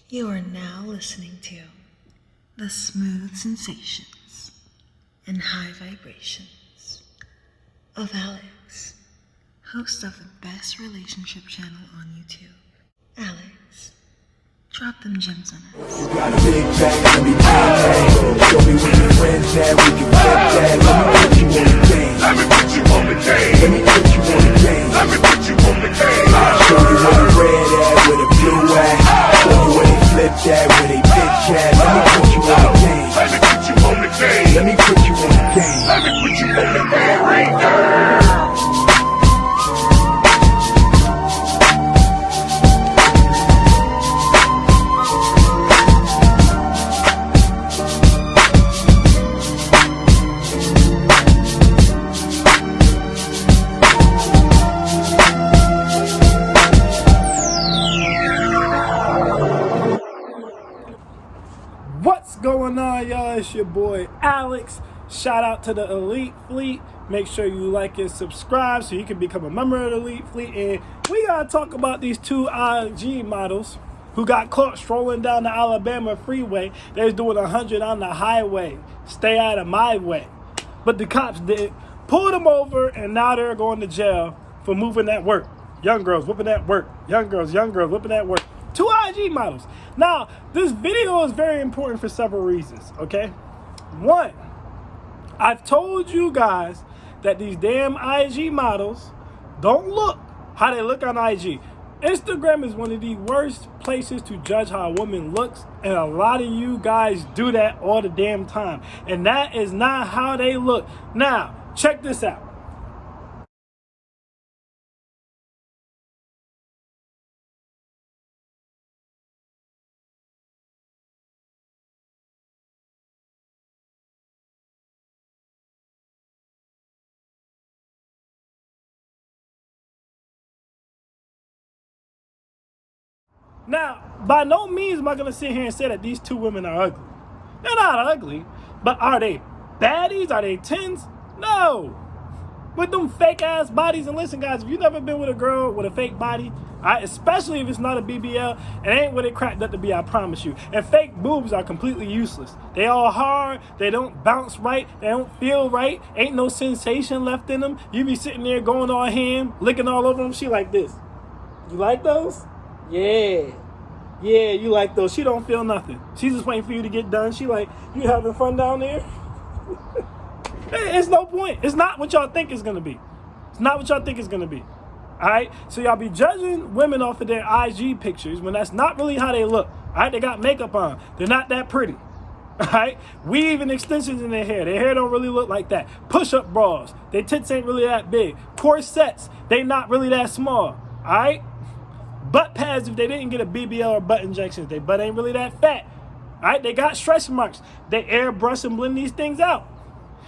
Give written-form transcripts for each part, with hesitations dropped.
You are now listening to the smooth sensations and high vibrations of Alex, host of the best relationship channel on YouTube. Alex, drop them gems on us. You got a big bag, let me take. Show me where your friends at, we can flip that. Let me put you on the game. Let me put you on the game. Let me put you on the game. Let me put you on the game. Show you where the red at, where the blue at. Show you where they flip that, where they bitch at. Let me put you on the game. Let me put you on the game. Let me put you on the game. Let me put you on the game right there. What's going on, y'all? It's your boy Alex. Shout out to the Elite Fleet. Make sure you like and subscribe so you can become a member of the Elite Fleet. And we gotta talk about these two IG models who got caught strolling down the Alabama freeway. They was doing 100 on the highway. Stay out of my way. But the cops did pull them over, and now they're going to jail for moving that work. Young girls whipping that work. Young girls whipping that work. Two IG models. Now, this video is very important for several reasons, okay? One, I've told you guys that these damn IG models don't look how they look on IG. Instagram is one of the worst places to judge how a woman looks, and a lot of you guys do that all the damn time. And that is not how they look. Now, check this out. Now, by no means am I going to sit here and say that these two women are ugly. They're not ugly, but are they baddies? Are they 10s? No. With them fake-ass bodies, and listen, guys, if you've never been with a girl with a fake body, especially if it's not a BBL, it ain't what it cracked up to be, I promise you. And fake boobs are completely useless. They all hard, they don't bounce right, they don't feel right, ain't no sensation left in them. You be sitting there going all ham, licking all over them, she like this. You like those? Yeah, you like those. She don't feel nothing. She's just waiting for you to get done. She like, you having fun down there? It's no point. It's not what y'all think it's going to be. It's not what y'all think it's going to be. All right? So y'all be judging women off of their IG pictures when that's not really how they look. All right? They got makeup on. They're not that pretty. All right? Weave and extensions in their hair. Their hair don't really look like that. Push-up bras. Their tits ain't really that big. Corsets. They not really that small. All right? Butt pads, if they didn't get a BBL or butt injections, their butt ain't really that fat. All right, they got stretch marks. They airbrush and blend these things out.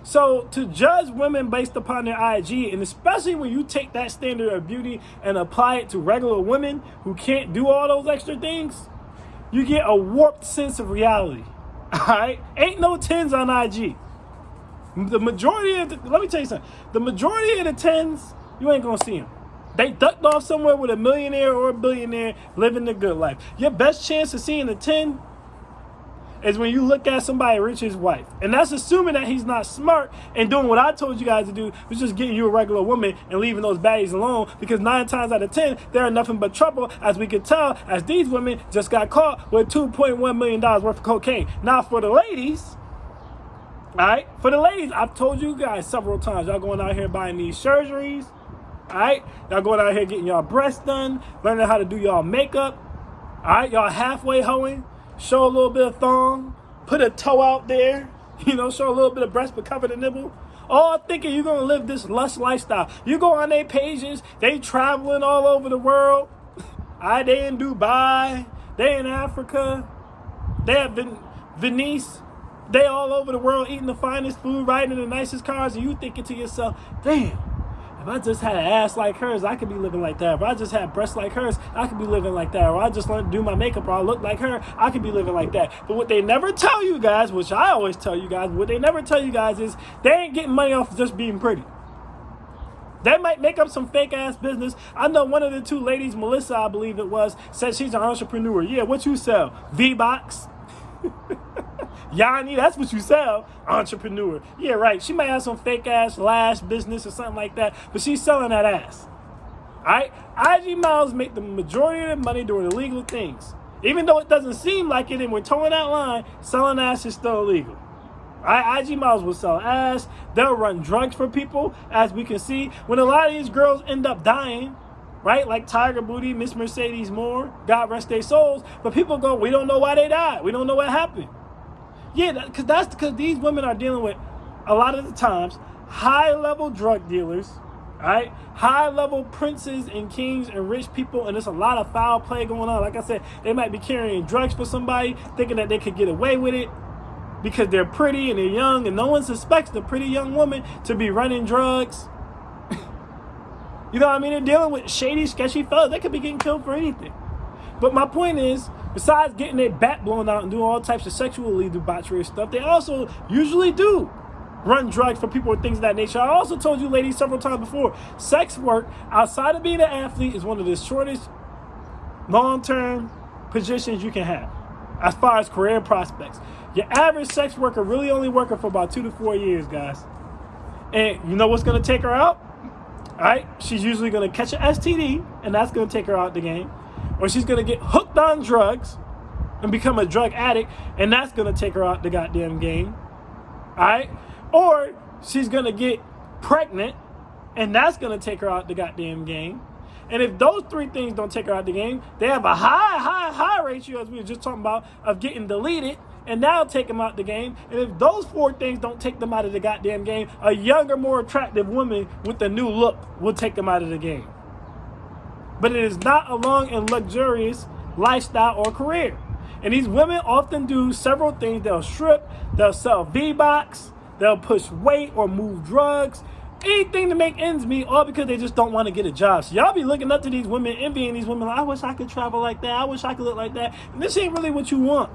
So to judge women based upon their IG, and especially when you take that standard of beauty and apply it to regular women who can't do all those extra things, you get a warped sense of reality. All right, ain't no 10s on IG. The majority of let me tell you something. The majority of the 10s, you ain't gonna see them. They ducked off somewhere with a millionaire or a billionaire living the good life. Your best chance of seeing a 10 is when you look at somebody rich's wife. And that's assuming that he's not smart and doing what I told you guys to do, was just getting you a regular woman and leaving those baddies alone, because 9 times out of 10, they're in nothing but trouble, as we could tell, as these women just got caught with $2.1 million worth of cocaine. Now, for the ladies, all right, I've told you guys several times, y'all going out here buying these surgeries. All right, y'all going out here getting y'all breasts done, learning how to do y'all makeup. All right, y'all halfway hoeing, show a little bit of thong, put a toe out there, show a little bit of breast but cover the nipple. All thinking you're gonna live this lush lifestyle. You go on their pages, they traveling all over the world. All right, they in Dubai, they in Africa, they have Venice. They all over the world eating the finest food, riding in the nicest cars, and you thinking to yourself, damn. If I just had an ass like hers, I could be living like that. If I just had breasts like hers, I could be living like that. Or I just learned to do my makeup, or I look like her, I could be living like that. But what they never tell you guys, which I always tell you guys, what they never tell you guys is they ain't getting money off of just being pretty. They might make up some fake ass business. I know one of the two ladies, Melissa, I believe it was, said she's an entrepreneur. Yeah, what you sell? V-Box? Yanni, that's what you sell. Entrepreneur. Yeah, right. She might have some fake ass lash business or something like that, but she's selling that ass. Alright? IG models make the majority of their money doing illegal things. Even though it doesn't seem like it and we're towing that line, selling ass is still illegal. IG models will sell ass. They'll run drugs for people, as we can see. When a lot of these girls end up dying, right? Like Tiger Booty, Miss Mercedes Moore, God rest their souls. But people go, we don't know why they died. We don't know what happened. Yeah, because these women are dealing with, a lot of the times, high-level drug dealers, right? High-level princes and kings and rich people, and there's a lot of foul play going on. Like I said, they might be carrying drugs for somebody, thinking that they could get away with it, because they're pretty and they're young, and no one suspects the pretty young woman to be running drugs. You know what I mean? They're dealing with shady, sketchy fellas. They could be getting killed for anything. But my point is, besides getting their back blown out and doing all types of sexually debauchery stuff, they also usually do run drugs for people and things of that nature. I also told you ladies several times before, sex work outside of being an athlete is one of the shortest long-term positions you can have as far as career prospects. Your average sex worker really only working for about 2 to 4 years, guys. And you know what's going to take her out? All right, she's usually going to catch an STD, and that's going to take her out the game. Or she's going to get hooked on drugs and become a drug addict, and that's going to take her out the goddamn game. All right? Or she's going to get pregnant, and that's going to take her out the goddamn game. And if those three things don't take her out the game, they have a high ratio, as we were just talking about, of getting deleted, and now take them out the game. And if those four things don't take them out of the goddamn game, a younger, more attractive woman with a new look will take them out of the game. But it is not a long and luxurious lifestyle or career. And these women often do several things. They'll strip, they'll sell V-Box, they'll push weight or move drugs, anything to make ends meet, all because they just don't want to get a job. So y'all be looking up to these women, envying these women, like, I wish I could travel like that, I wish I could look like that. And this ain't really what you want.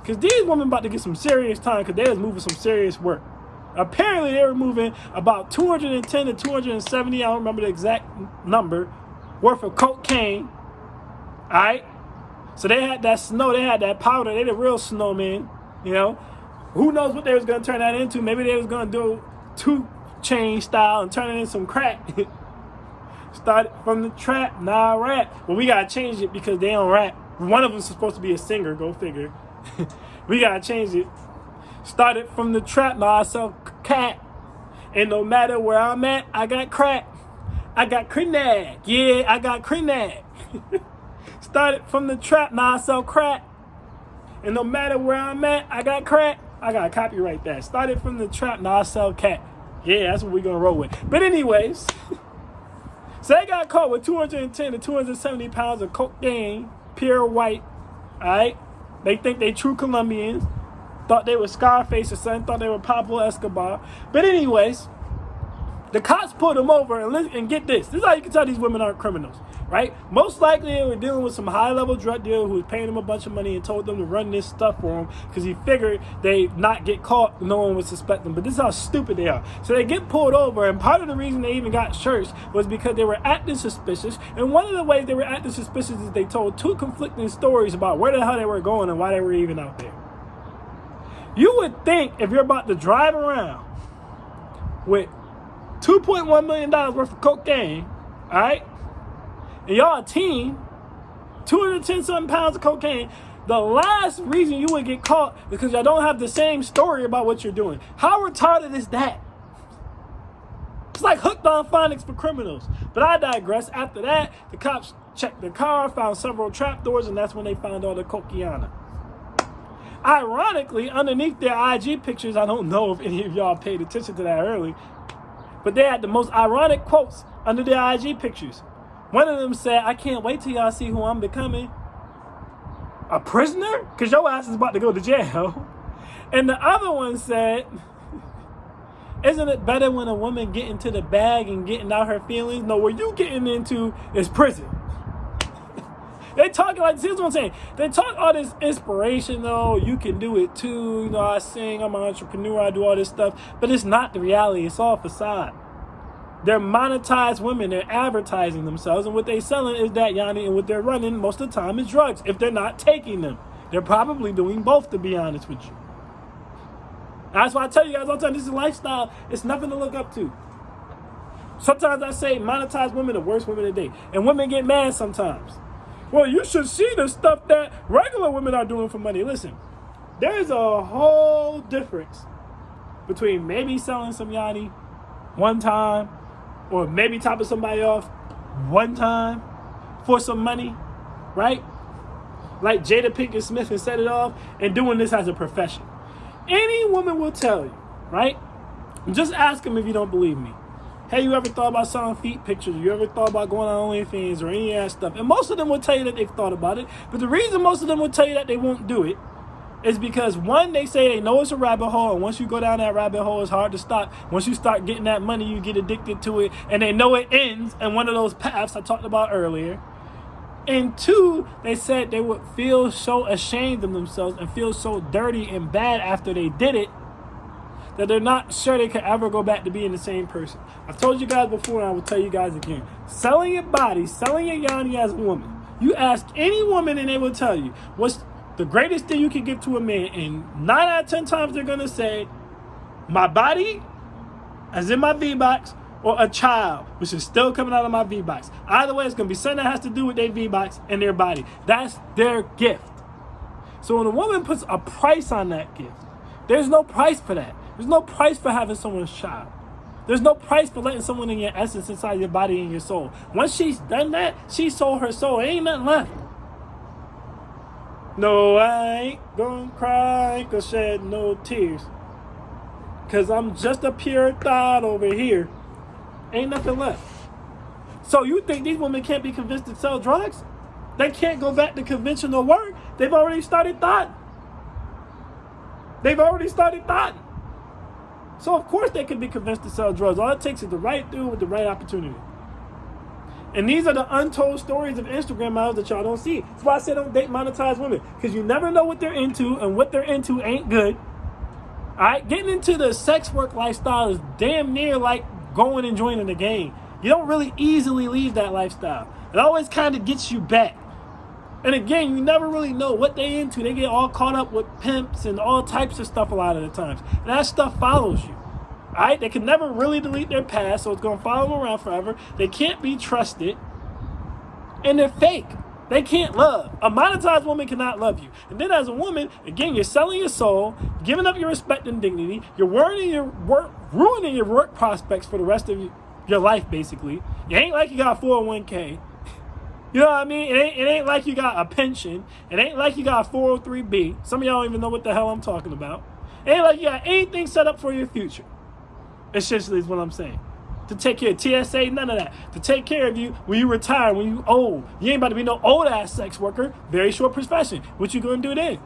Because these women about to get some serious time, because they was moving some serious work. Apparently they were moving about 210 to 270, I don't remember the exact number, worth of cocaine. Alright? So they had that snow, they had that powder, they the real snowmen, you know. Who knows what they was going to turn that into? Maybe they was going to do 2 chain style and turn it into some crack. Started from the trap, now rap. Well, we got to change it because they don't rap. One of them is supposed to be a singer, go figure. We got to change it. Started from the trap, now I sell cat. And no matter where I'm at, I got crack. I got crenag. Yeah, I got crenag. Started from the trap, now I sell crack. And no matter where I'm at, I got crack. I got to copyright that. Started from the trap, now I sell cat. Yeah, that's what we're going to roll with. But anyways, so they got caught with 210 to 270 pounds of cocaine, pure white. All right? They think they true Colombians. Thought they were Scarface or something. Thought they were Pablo Escobar. But anyways, the cops pulled them over, and get this. This is how you can tell these women aren't criminals, right? Most likely they were dealing with some high-level drug dealer who was paying them a bunch of money and told them to run this stuff for them because he figured they'd not get caught, no one would suspect them. But this is how stupid they are. So they get pulled over, and part of the reason they even got searched was because they were acting suspicious. And one of the ways they were acting suspicious is they told 2 conflicting stories about where the hell they were going and why they were even out there. You would think if you're about to drive around with $2.1 million worth of cocaine, all right, and y'all a team, 210-something pounds of cocaine, the last reason you would get caught is because y'all don't have the same story about what you're doing. How retarded is that? It's like hooked on phonics for criminals. But I digress. After that, the cops checked the car, found several trapdoors, and that's when they found all the cocaine. Ironically, underneath their IG pictures, I don't know if any of y'all paid attention to that early, but they had the most ironic quotes under their IG pictures. One of them said, I can't wait till y'all see who I'm becoming. A prisoner? Because your ass is about to go to jail. And the other one said, isn't it better when a woman get into the bag and getting out her feelings? No, what you getting into is prison. They talk like, this is what I'm saying. They talk all this inspirational, you can do it too. You know, I sing, I'm an entrepreneur, I do all this stuff. But it's not the reality. It's all facade. They're monetized women. They're advertising themselves. And what they're selling is that, Yanni, and what they're running most of the time is drugs. If they're not taking them. They're probably doing both, to be honest with you. That's why I tell you guys all the time, this is a lifestyle. It's nothing to look up to. Sometimes I say monetized women are the worst women to date. And women get mad sometimes. Well, you should see the stuff that regular women are doing for money. Listen, there's a whole difference between maybe selling some Yanni one time or maybe topping somebody off one time for some money, right? Like Jada Pinkett Smith and Set It Off, and doing this as a profession. Any woman will tell you, right? Just ask them if you don't believe me. Hey, you ever thought about selling feet pictures? You ever thought about going on OnlyFans or any of that stuff? And most of them will tell you that they've thought about it. But the reason most of them will tell you that they won't do it is because, one, they say they know it's a rabbit hole, and once you go down that rabbit hole, it's hard to stop. Once you start getting that money, you get addicted to it, and they know it ends in one of those paths I talked about earlier. And two, they said they would feel so ashamed of themselves and feel so dirty and bad after they did it that they're not sure they could ever go back to being the same person. I've told you guys before, and I will tell you guys again. Selling your body, selling your Yanni as a woman. You ask any woman and they will tell you what's the greatest thing you can give to a man, and 9 out of 10 times they're going to say, my body, as in my V-box, or a child, which is still coming out of my V-box. Either way, it's going to be something that has to do with their V-box and their body. That's their gift. So when a woman puts a price on that gift, there's no price for that. There's no price for having someone's child. There's no price for letting someone in your essence inside your body and your soul. Once she's done that, she sold her soul. There ain't nothing left. No, I ain't gonna cry, ain't gonna shed no tears. Cause I'm just a pure thought over here. Ain't nothing left. So you think these women can't be convinced to sell drugs? They can't go back to conventional work? They've already started thought. So of course they can be convinced to sell drugs. All it takes is the right dude with the right opportunity. And these are the untold stories of Instagram models that y'all don't see. That's why I say don't date monetized women. Because you never know what they're into, and what they're into ain't good. Alright? Getting into the sex work lifestyle is damn near like going and joining the game. You don't really easily leave that lifestyle. It always kind of gets you back. And again, you never really know what they into. They get all caught up with pimps and all types of stuff a lot of the times. And that stuff follows you. Alright? They can never really delete their past, so it's going to follow them around forever. They can't be trusted. And they're fake. They can't love. A monetized woman cannot love you. And then as a woman, again, you're selling your soul, giving up your respect and dignity. You're ruining your work prospects for the rest of your life, basically. It ain't like you got a 401k. You know what I mean? It ain't like you got a pension. It ain't like you got a 403b. Some of y'all don't even know what the hell I'm talking about. It ain't like you got anything set up for your future. Essentially is what I'm saying. To take care of TSA, none of that. To take care of you when you retire, when you old. You ain't about to be no old-ass sex worker. Very short profession. What you going to do then?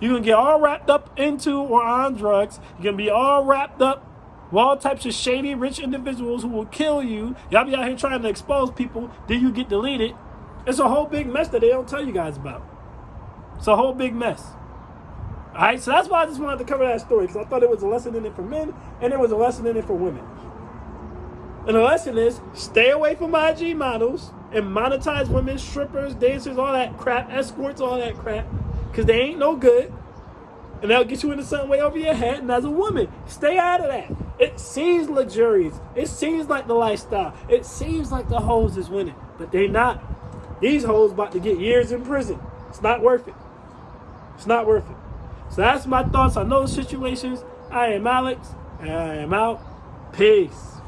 You're going to get all wrapped up into or on drugs. You're going to be all wrapped up with all types of shady, rich individuals who will kill you. Y'all be out here trying to expose people. Then you get deleted. It's a whole big mess that they don't tell you guys about. It's a whole big mess. Alright, so that's why I just wanted to cover that story, because I thought it was a lesson in it for men, and there was a lesson in it for women. And the lesson is, stay away from IG models and monetize women, strippers, dancers, all that crap, escorts, all that crap, because they ain't no good, and they'll get you into something way over your head. And as a woman, stay out of that. It seems luxurious. It seems like the lifestyle. It seems like the hoes is winning, but they not. These hoes about to get years in prison. It's not worth it. It's not worth it. So that's my thoughts on those situations. I am Alex, and I am out. Peace.